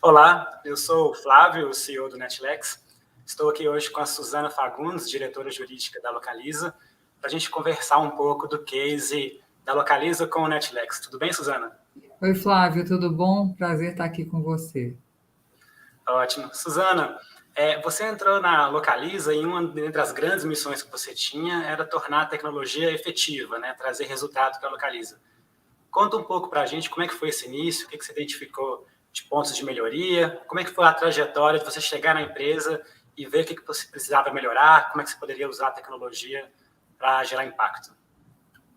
Olá, eu sou o Flávio, o CEO do Netlex. Estou aqui hoje com a Suzana Fagundes, diretora jurídica da Localiza, para a gente conversar um pouco do case da Localiza com o Netlex. Tudo bem, Suzana? Oi, Flávio, tudo bom? Prazer estar aqui com você. Ótimo. Suzana, você entrou na Localiza e uma das grandes missões que você tinha era tornar a tecnologia efetiva, né? Trazer resultado para a Localiza. Conta um pouco para a gente como é que foi esse início, o que você identificou de pontos de melhoria, como é que foi a trajetória de você chegar na empresa e ver o que você precisava melhorar, como é que você poderia usar a tecnologia para gerar impacto.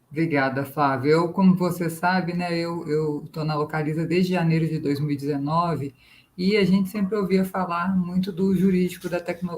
Obrigada, Flávio. Como você sabe, né, eu estou na Localiza desde janeiro de 2019 e a gente sempre ouvia falar muito do jurídico,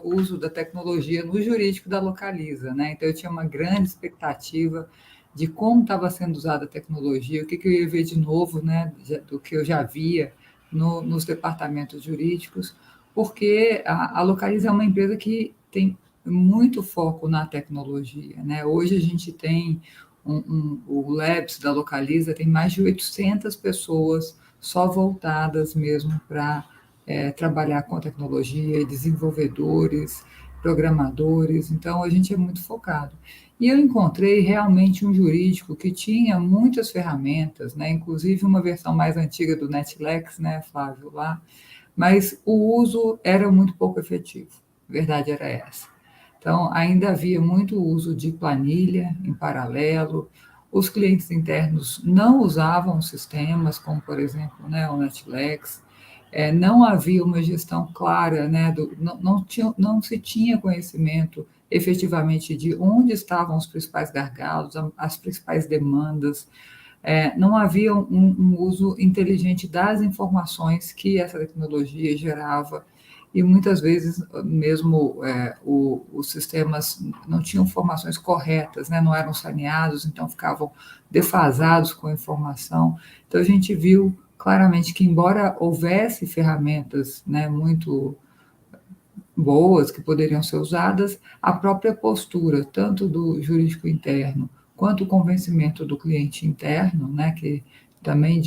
uso da tecnologia no jurídico da Localiza, né? Então eu tinha uma grande expectativa de como estava sendo usada a tecnologia, o que eu ia ver de novo, né, do que eu já via nos departamentos jurídicos, porque a Localiza é uma empresa que tem muito foco na tecnologia, né? Hoje a gente tem o Labs da Localiza tem mais de 800 pessoas só voltadas mesmo para trabalhar com tecnologia, desenvolvedores, programadores, então a gente é muito focado. E eu encontrei realmente um jurídico que tinha muitas ferramentas, né, inclusive uma versão mais antiga do Netlex, né, Flávio, lá, mas o uso era muito pouco efetivo, a verdade era essa. Então, ainda havia muito uso de planilha em paralelo, os clientes internos não usavam sistemas, como, por exemplo, né, o Netlex, não havia uma gestão clara, né, não se tinha conhecimento efetivamente de onde estavam os principais gargalos, as principais demandas, não havia um uso inteligente das informações que essa tecnologia gerava e muitas vezes mesmo os sistemas não tinham informações corretas, né, não eram saneados, então ficavam defasados com a informação. Então a gente viu claramente que, embora houvesse ferramentas, né, muito boas que poderiam ser usadas, a própria postura, tanto do jurídico interno quanto o convencimento do cliente interno, né, que também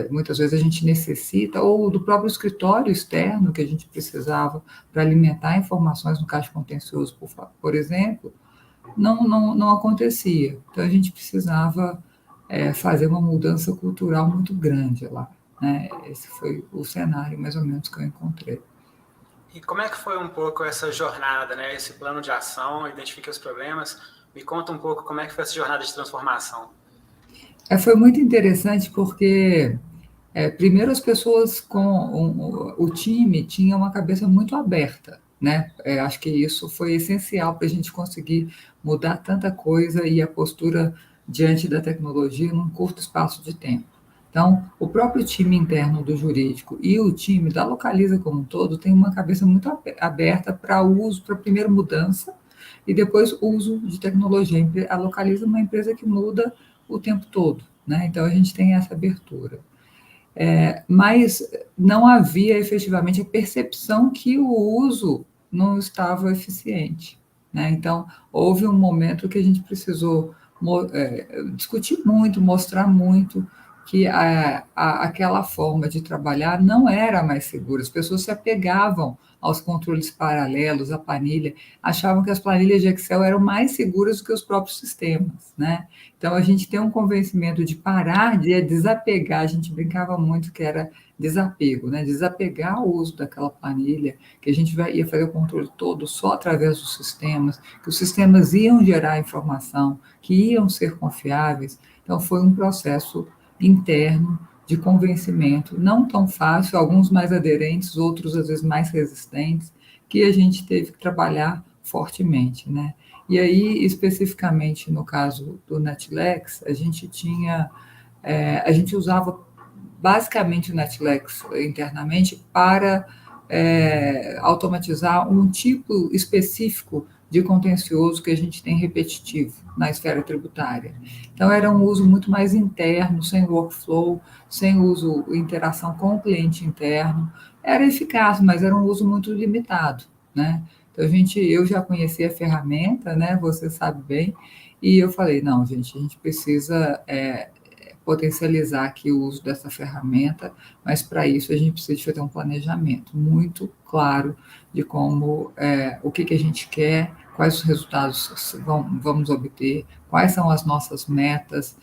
muitas vezes a gente necessita, ou do próprio escritório externo que a gente precisava para alimentar informações no caixa contencioso, por exemplo, não acontecia. Então a gente precisava fazer uma mudança cultural muito grande lá, né? Esse foi o cenário mais ou menos que eu encontrei. E como é que foi um pouco essa jornada, né? Esse plano de ação, identifique os problemas. Me conta um pouco como é que foi essa jornada de transformação. Foi muito interessante porque, primeiro, as pessoas o time tinha uma cabeça muito aberta, né? Acho que isso foi essencial para a gente conseguir mudar tanta coisa e a postura diante da tecnologia num curto espaço de tempo. Então, o próprio time interno do jurídico e o time da Localiza como um todo tem uma cabeça muito aberta para uso, para primeiro mudança e depois uso de tecnologia. A Localiza é uma empresa que muda o tempo todo, né? Então a gente tem essa abertura. Mas não havia efetivamente a percepção que o uso não estava eficiente, né? Então houve um momento que a gente precisou discutir muito, mostrar muito que aquela forma de trabalhar não era mais segura. As pessoas se apegavam aos controles paralelos, à planilha, achavam que as planilhas de Excel eram mais seguras do que os próprios sistemas, né? Então a gente tem um convencimento de parar, de desapegar, a gente brincava muito que era desapego, né? Desapegar o uso daquela planilha, que a gente ia fazer o controle todo só através dos sistemas, que os sistemas iam gerar informação, que iam ser confiáveis. Então foi um processo interno de convencimento, não tão fácil, alguns mais aderentes, outros às vezes mais resistentes, que a gente teve que trabalhar fortemente, né? E aí, especificamente no caso do Netlex, a gente usava basicamente o Netlex internamente para automatizar um tipo específico de contencioso que a gente tem repetitivo na esfera tributária. Então, era um uso muito mais interno, sem workflow, sem interação com o cliente interno. Era eficaz, mas era um uso muito limitado, né? Então, eu já conhecia a ferramenta, né? Você sabe bem, e eu falei, não, gente, a gente precisa potencializar aqui o uso dessa ferramenta, mas para isso a gente precisa de fazer um planejamento muito claro de como, o que a gente quer, quais os resultados vamos obter, quais são as nossas metas,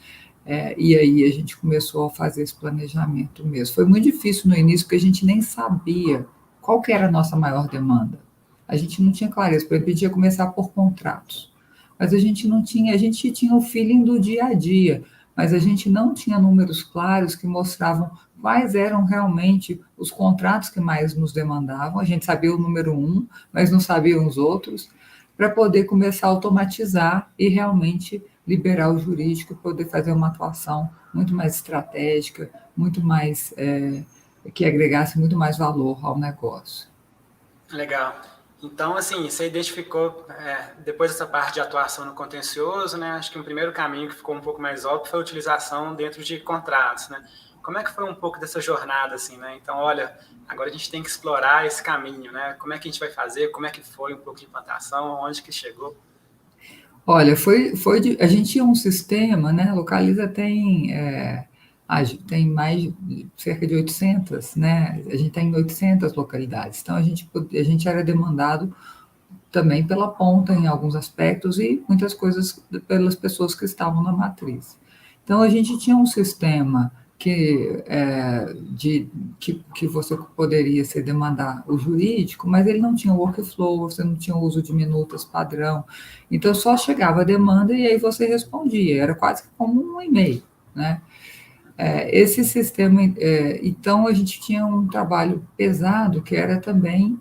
e aí a gente começou a fazer esse planejamento mesmo. Foi muito difícil no início, porque a gente nem sabia qual que era a nossa maior demanda. A gente não tinha clareza, por exemplo, a gente ia começar por contratos, mas a gente não tinha, a gente tinha o feeling do dia a dia, mas a gente não tinha números claros que mostravam quais eram realmente os contratos que mais nos demandavam. A gente sabia o número um, mas não sabia os outros, para poder começar a automatizar e realmente liberar o jurídico e poder fazer uma atuação muito mais estratégica, muito mais, que agregasse muito mais valor ao negócio. Legal. Então, assim, você identificou, depois dessa parte de atuação no contencioso, né, acho que um primeiro caminho que ficou um pouco mais óbvio foi a utilização dentro de contratos, né? Como é que foi um pouco dessa jornada, assim, né? Então, olha, agora a gente tem que explorar esse caminho, né? Como é que a gente vai fazer? Como é que foi um pouco de implantação? Onde que chegou? Olha, a gente tinha um sistema, né? A Localiza tem cerca de 800, né? A gente tem em 800 localidades. Então, a gente era demandado também pela ponta em alguns aspectos e muitas coisas pelas pessoas que estavam na matriz. Então, a gente tinha um sistema que você poderia se demandar o jurídico, mas ele não tinha workflow, você não tinha uso de minutas padrão. Então, só chegava a demanda e aí você respondia. Era quase como um e-mail, né? Esse sistema, então a gente tinha um trabalho pesado que era também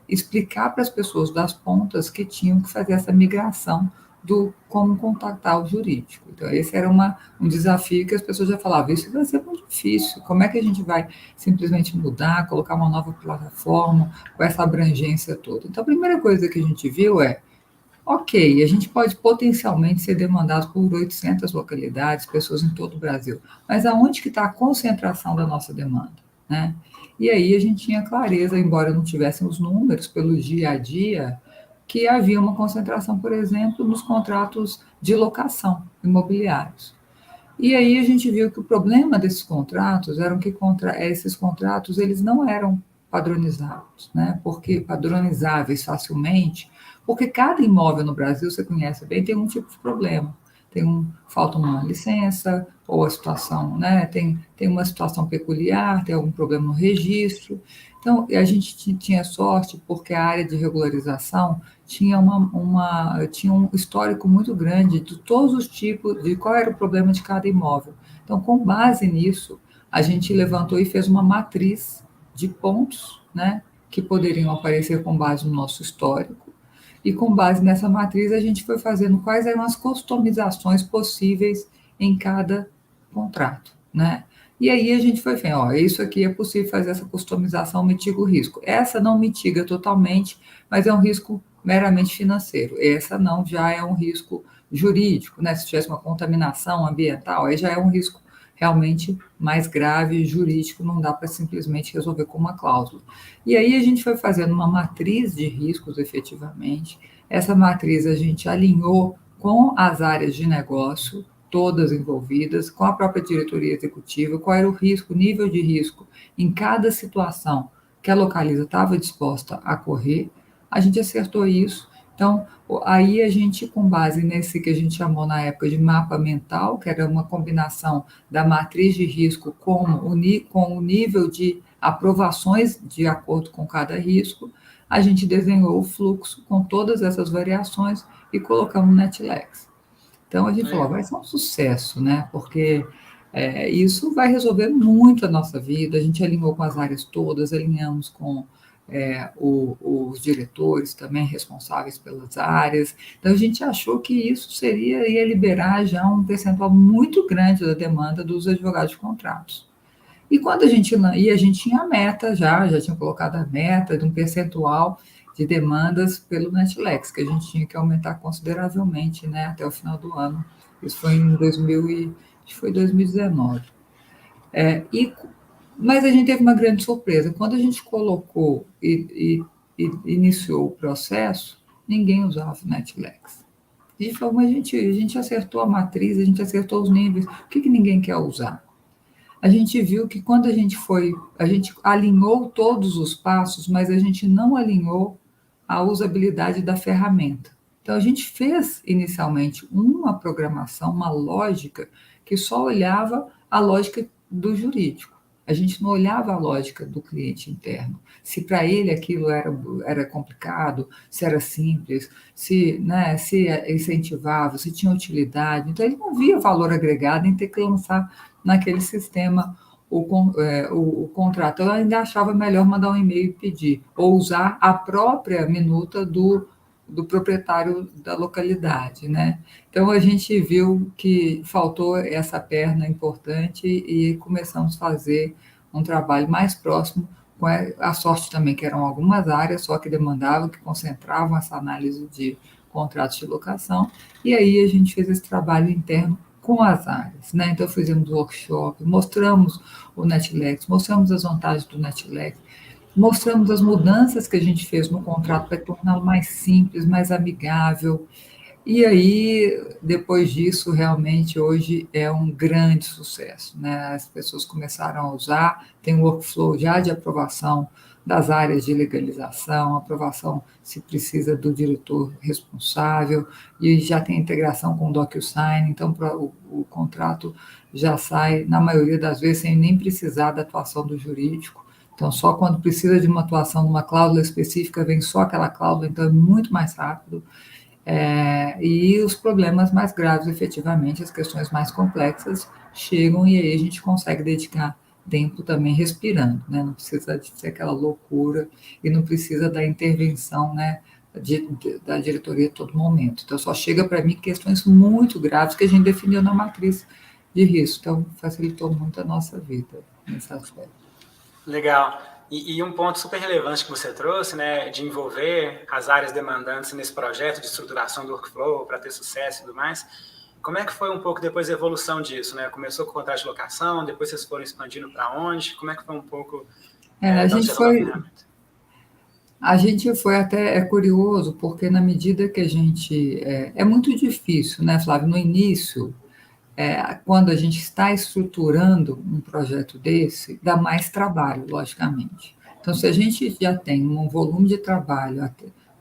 explicar para as pessoas das pontas que tinham que fazer essa migração do como contactar o jurídico. Então, esse era um desafio que as pessoas já falavam, isso vai ser muito difícil, como é que a gente vai simplesmente mudar, colocar uma nova plataforma com essa abrangência toda? Então, a primeira coisa que a gente viu ok, a gente pode potencialmente ser demandado por 800 localidades, pessoas em todo o Brasil, mas aonde que está a concentração da nossa demanda, né? E aí a gente tinha clareza, embora não tivéssemos números pelo dia a dia, que havia uma concentração, por exemplo, nos contratos de locação imobiliários. E aí a gente viu que o problema desses contratos eram que esses contratos eles não eram padronizados, né? Porque padronizáveis facilmente, porque cada imóvel no Brasil, você conhece bem, tem um tipo de problema. Falta uma licença, ou a situação, né? Tem uma situação peculiar, tem algum problema no registro. Então, a gente tinha sorte porque a área de regularização tinha um histórico muito grande de todos os tipos, de qual era o problema de cada imóvel. Então, com base nisso, a gente levantou e fez uma matriz de pontos, né, que poderiam aparecer com base no nosso histórico, e com base nessa matriz a gente foi fazendo quais eram as customizações possíveis em cada contrato, né? E aí a gente foi vendo, isso aqui é possível fazer essa customização, mitiga o risco. Essa não mitiga totalmente, mas é um risco meramente financeiro. Essa não, já é um risco jurídico, né? Se tivesse uma contaminação ambiental, aí já é um risco realmente mais grave, jurídico, não dá para simplesmente resolver com uma cláusula. E aí a gente foi fazendo uma matriz de riscos, efetivamente. Essa matriz a gente alinhou com as áreas de negócio, todas envolvidas, com a própria diretoria executiva, qual era o risco, o nível de risco em cada situação que a Localiza estava disposta a correr. A gente acertou isso. Então, aí a gente, com base nesse que a gente chamou na época de mapa mental, que era uma combinação da matriz de risco com o nível de aprovações de acordo com cada risco, a gente desenhou o fluxo com todas essas variações e colocamos no NetLex. Então, a gente falou, vai ser um sucesso, né? Porque isso vai resolver muito a nossa vida. A gente alinhou com as áreas todas, alinhamos com os diretores também responsáveis pelas áreas. Então, a gente achou que isso ia liberar já um percentual muito grande da demanda dos advogados de contratos. E quando a gente tinha a meta já tinha colocado a meta de um percentual de demandas pelo NetLex, que a gente tinha que aumentar consideravelmente, né, até o final do ano. Isso foi em 2019. Mas a gente teve uma grande surpresa. Quando a gente colocou e iniciou o processo, ninguém usava o NetLex. A gente falou, mas a gente acertou a matriz, a gente acertou os níveis, o que ninguém quer usar? A gente viu que quando a gente alinhou todos os passos, mas a gente não alinhou a usabilidade da ferramenta. Então, a gente fez inicialmente uma programação, uma lógica, que só olhava a lógica do jurídico. A gente não olhava a lógica do cliente interno. Se para ele aquilo era complicado, se era simples, se incentivava, se tinha utilidade. Então, ele não via valor agregado em ter que lançar naquele sistema o contrato. Eu ainda achava melhor mandar um e-mail e pedir, ou usar a própria minuta do proprietário da localidade, né? Então, a gente viu que faltou essa perna importante e começamos a fazer um trabalho mais próximo, com a sorte também que eram algumas áreas, só que demandavam, que concentravam essa análise de contratos de locação, e aí a gente fez esse trabalho interno com as áreas, né? Então, fizemos workshop, mostramos o Netlex, mostramos as vantagens do Netlex, mostramos as mudanças que a gente fez no contrato para torná-lo mais simples, mais amigável. E aí, depois disso, realmente, hoje é um grande sucesso, né? As pessoas começaram a usar, tem um workflow já de aprovação das áreas de legalização, aprovação se precisa do diretor responsável, e já tem integração com o DocuSign, então o contrato já sai, na maioria das vezes, sem nem precisar da atuação do jurídico. Então, só quando precisa de uma atuação numa cláusula específica, vem só aquela cláusula, então é muito mais rápido. E os problemas mais graves, efetivamente, as questões mais complexas, chegam e aí a gente consegue dedicar tempo também respirando, né? Não precisa de ser aquela loucura e não precisa da intervenção, né, da diretoria a todo momento. Então, só chega para mim questões muito graves que a gente definiu na matriz de risco. Então, facilitou muito a nossa vida nesse aspecto. Legal. E um ponto super relevante que você trouxe, né, de envolver as áreas demandantes nesse projeto de estruturação do workflow para ter sucesso e tudo mais. Como é que foi um pouco depois a evolução disso, né? Começou com o contrato de locação, depois vocês foram expandindo para onde? Como é que foi um pouco A de onde gente você falou a foi, ferramenta? a gente foi até curioso, porque na medida que a gente. É muito difícil, né, Flávio? No início, quando a gente está estruturando um projeto desse, dá mais trabalho, logicamente. Então, se a gente já tem um volume de trabalho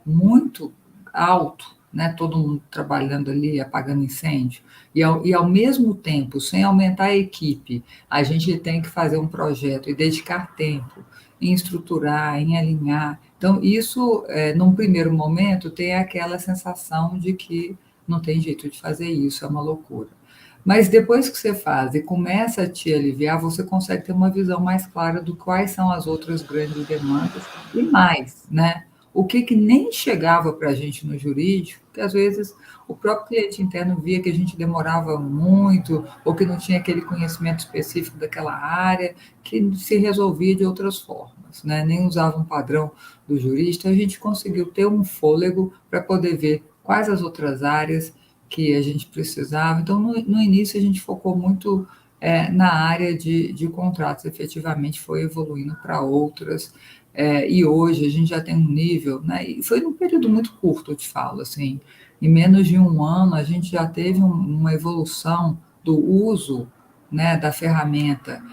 muito alto, né, todo mundo trabalhando ali, apagando incêndio, e ao mesmo tempo, sem aumentar a equipe, a gente tem que fazer um projeto e dedicar tempo em estruturar, em alinhar. Então, isso, num primeiro momento, tem aquela sensação de que não tem jeito de fazer isso, é uma loucura. Mas depois que você faz e começa a te aliviar, você consegue ter uma visão mais clara do quais são as outras grandes demandas e mais, né? O que nem chegava para a gente no jurídico, que às vezes o próprio cliente interno via que a gente demorava muito, ou que não tinha aquele conhecimento específico daquela área, que se resolvia de outras formas, né? Nem usava um padrão do jurista, a gente conseguiu ter um fôlego para poder ver quais as outras áreas que a gente precisava. Então, no início, a gente focou muito na área de contratos, efetivamente foi evoluindo para outras, e hoje a gente já tem um nível, né, e foi num período muito curto, eu te falo, assim, em menos de um ano, a gente já teve uma evolução do uso, né, da ferramenta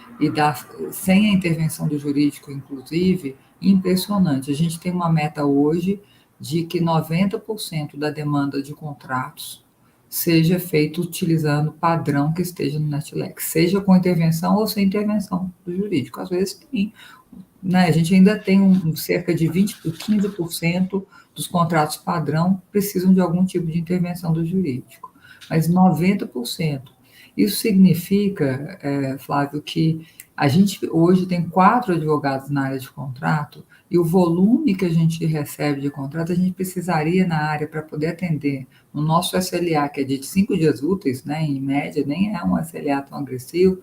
sem a intervenção do jurídico, inclusive, impressionante. A gente tem uma meta hoje de que 90% da demanda de contratos seja feito utilizando padrão que esteja no Netlex, seja com intervenção ou sem intervenção do jurídico. Às vezes tem, né, a gente ainda tem cerca de 15% dos contratos padrão precisam de algum tipo de intervenção do jurídico, mas 90%. Isso significa, Flávio, que a gente hoje tem 4 advogados na área de contrato e o volume que a gente recebe de contrato, a gente precisaria na área para poder atender no nosso SLA, que é de 5 dias úteis, né, em média, nem é um SLA tão agressivo,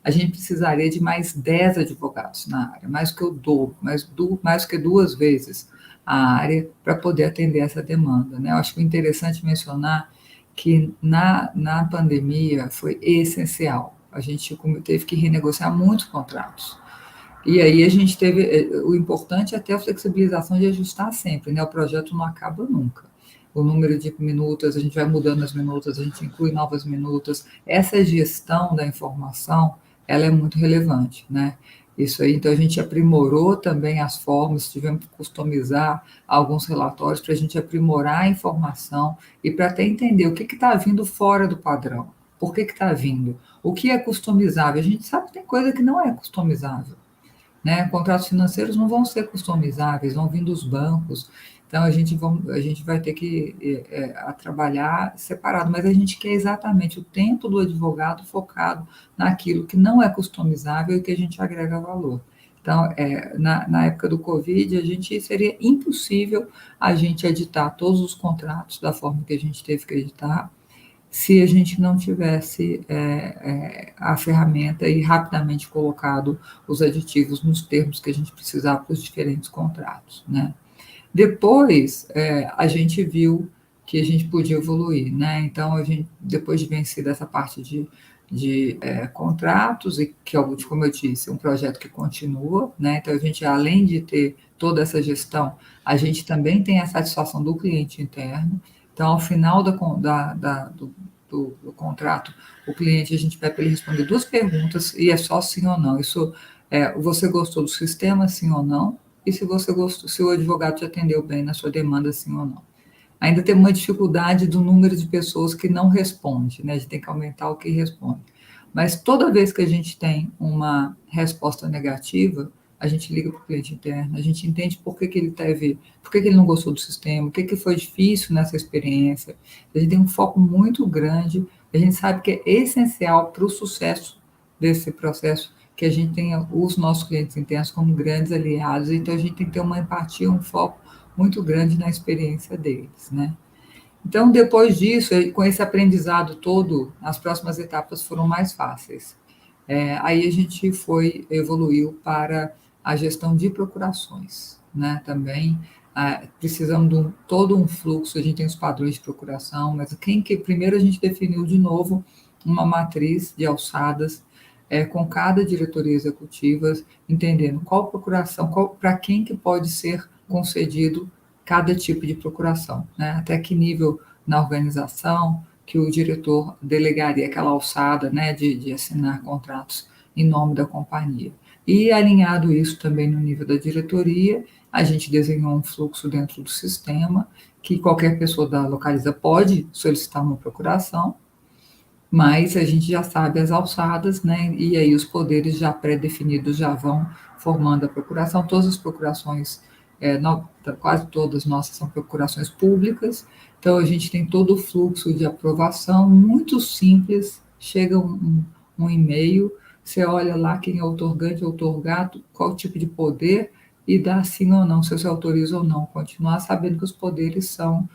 a gente precisaria de mais 10 advogados na área, mais que o dobro, mais que 2 vezes a área para poder atender essa demanda, né? Eu acho que é interessante mencionar que na pandemia foi essencial. A gente teve que renegociar muitos contratos. E aí a gente teve, o importante é ter a flexibilização de ajustar sempre, né? O projeto não acaba nunca. o número de minutas, a gente vai mudando as minutas, a gente inclui novas minutas. Essa gestão da informação, ela é muito relevante, né? Isso aí, então a gente aprimorou também as formas, tivemos que customizar alguns relatórios para a gente aprimorar a informação e para até entender o que está vindo fora do padrão, por que está vindo, o que é customizável. A gente sabe que tem coisa que não é customizável, né? Contratos financeiros não vão ser customizáveis, vão vir dos bancos. Então, a gente vai ter que trabalhar separado, mas a gente quer exatamente o tempo do advogado focado naquilo que não é customizável e que a gente agrega valor. Então, na época do Covid, seria impossível a gente editar todos os contratos da forma que a gente teve que editar, se a gente não tivesse a ferramenta e rapidamente colocado os aditivos nos termos que a gente precisava para os diferentes contratos, né? Depois, a gente viu que a gente podia evoluir, né? Então, depois de vencer essa parte de contratos, e que, como eu disse, é um projeto que continua, né? Então, a gente, além de ter toda essa gestão, a gente também tem a satisfação do cliente interno. Então, ao final do contrato, o cliente, a gente pede para ele responder duas perguntas, e é só sim ou não. Isso, você gostou do sistema, sim ou não? E se você gostou, se o advogado te atendeu bem na sua demanda, sim ou não. Ainda tem uma dificuldade do número de pessoas que não responde, né? A gente tem que aumentar o que responde. Mas toda vez que a gente tem uma resposta negativa, a gente liga para o cliente interno, a gente entende por que ele teve, por que ele não gostou do sistema, o que foi difícil nessa experiência. A gente tem um foco muito grande, a gente sabe que é essencial para o sucesso desse processo que a gente tenha os nossos clientes internos como grandes aliados, então a gente tem que ter uma empatia, um foco muito grande na experiência deles, né? Então, depois disso, com esse aprendizado todo, as próximas etapas foram mais fáceis. Aí a gente evoluiu para a gestão de procurações, né? Também precisamos de todo um fluxo, a gente tem os padrões de procuração, mas primeiro a gente definiu de novo uma matriz de alçadas com cada diretoria executiva, entendendo qual procuração, para quem que pode ser concedido cada tipo de procuração, né? Até que nível na organização que o diretor delegaria aquela alçada, né, de assinar contratos em nome da companhia. E alinhado isso também no nível da diretoria, a gente desenhou um fluxo dentro do sistema que qualquer pessoa da Localiza pode solicitar uma procuração, mas a gente já sabe as alçadas, né? E aí os poderes já pré-definidos já vão formando a procuração. Todas as procurações, quase todas nossas são procurações públicas, então a gente tem todo o fluxo de aprovação, muito simples, chega um e-mail, você olha lá quem é outorgante, outorgado, qual tipo de poder, e dá sim ou não, se você autoriza ou não, continuar sabendo que os poderes são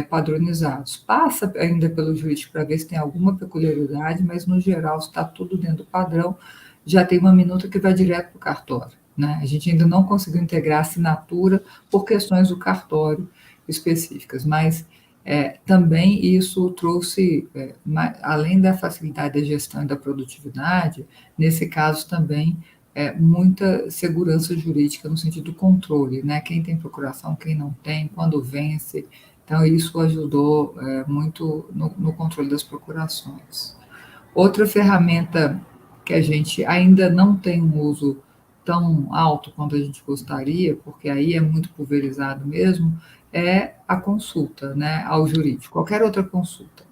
padronizados. Passa ainda pelo jurídico para ver se tem alguma peculiaridade, mas no geral está tudo dentro do padrão, já tem uma minuta que vai direto para o cartório, né? A gente ainda não conseguiu integrar a assinatura por questões do cartório específicas, mas também isso trouxe, além da facilidade da gestão e da produtividade, nesse caso também muita segurança jurídica no sentido do controle, né? Quem tem procuração, quem não tem, quando vence. Então, isso ajudou muito no controle das procurações. Outra ferramenta que a gente ainda não tem um uso tão alto quanto a gente gostaria, porque aí é muito pulverizado mesmo, é a consulta, né, ao jurídico, qualquer outra consulta.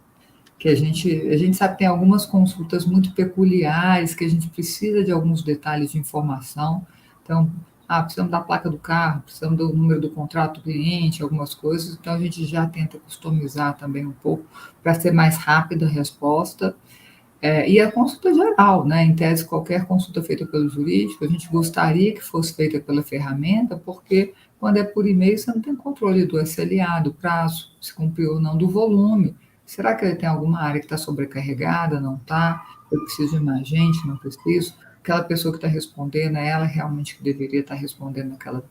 Que a gente sabe que tem algumas consultas muito peculiares, que a gente precisa de alguns detalhes de informação. Então, precisamos da placa do carro, precisamos do número do contrato do cliente, algumas coisas. Então, a gente já tenta customizar também um pouco para ser mais rápida a resposta. E a consulta geral, né? Em tese, qualquer consulta feita pelo jurídico, a gente gostaria que fosse feita pela ferramenta, porque quando é por e-mail, você não tem controle do SLA, do prazo, se cumpriu ou não, do volume. Será que ele tem alguma área que está sobrecarregada? Não está? Eu preciso de mais gente? Não preciso? Aquela pessoa que está respondendo, é ela realmente que deveria estar respondendo aquela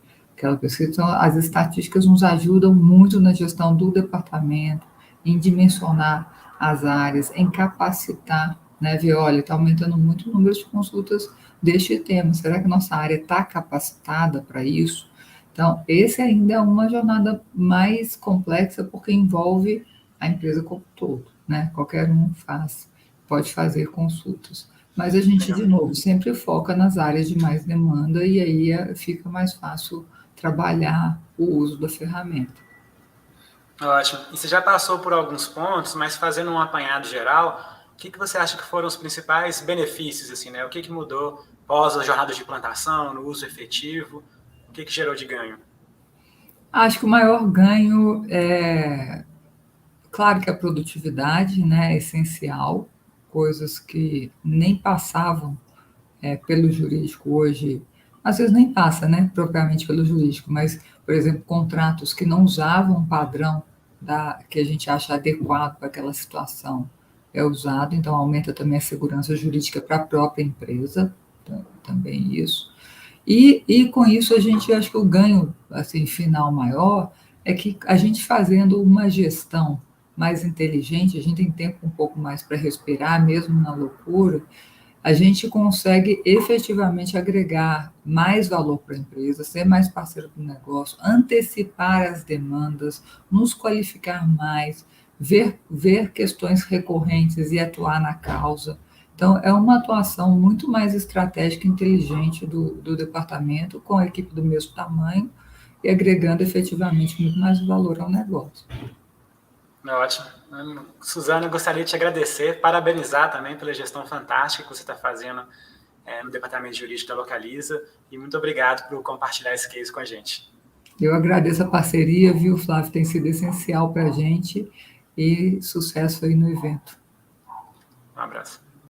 pesquisa? Então, as estatísticas nos ajudam muito na gestão do departamento, em dimensionar as áreas, em capacitar, né? Ver, olha, está aumentando muito o número de consultas deste tema. Será que nossa área está capacitada para isso? Então, esse ainda é uma jornada mais complexa, porque envolve a empresa como um todo, né? Qualquer um pode fazer consultas. Mas a gente, de Legal. novo, sempre foca nas áreas de mais demanda e aí fica mais fácil trabalhar o uso da ferramenta. Ótimo. E você já passou por alguns pontos, mas fazendo um apanhado geral, o que você acha que foram os principais benefícios, assim, né? O que mudou pós a jornada de implantação, no uso efetivo? O que gerou de ganho? Acho que o maior ganho é, claro que a produtividade, né, é essencial, coisas que nem passavam pelo jurídico hoje, às vezes nem passa, né, propriamente pelo jurídico, mas, por exemplo, contratos que não usavam um padrão que a gente acha adequado para aquela situação é usado, então aumenta também a segurança jurídica para a própria empresa, também isso. E com isso a gente acho que o ganho assim final maior é que a gente fazendo uma gestão mais inteligente, a gente tem tempo um pouco mais para respirar, mesmo na loucura, a gente consegue efetivamente agregar mais valor para a empresa, ser mais parceiro do negócio, antecipar as demandas, nos qualificar mais, ver questões recorrentes e atuar na causa. Então, é uma atuação muito mais estratégica e inteligente do departamento, com a equipe do mesmo tamanho e agregando efetivamente muito mais valor ao negócio. Ótimo. Suzana, eu gostaria de te agradecer, parabenizar também pela gestão fantástica que você está fazendo no departamento jurídico da Localiza e muito obrigado por compartilhar esse case com a gente. Eu agradeço a parceria, viu, Flávio? Tem sido essencial para a gente e sucesso aí no evento. Um abraço.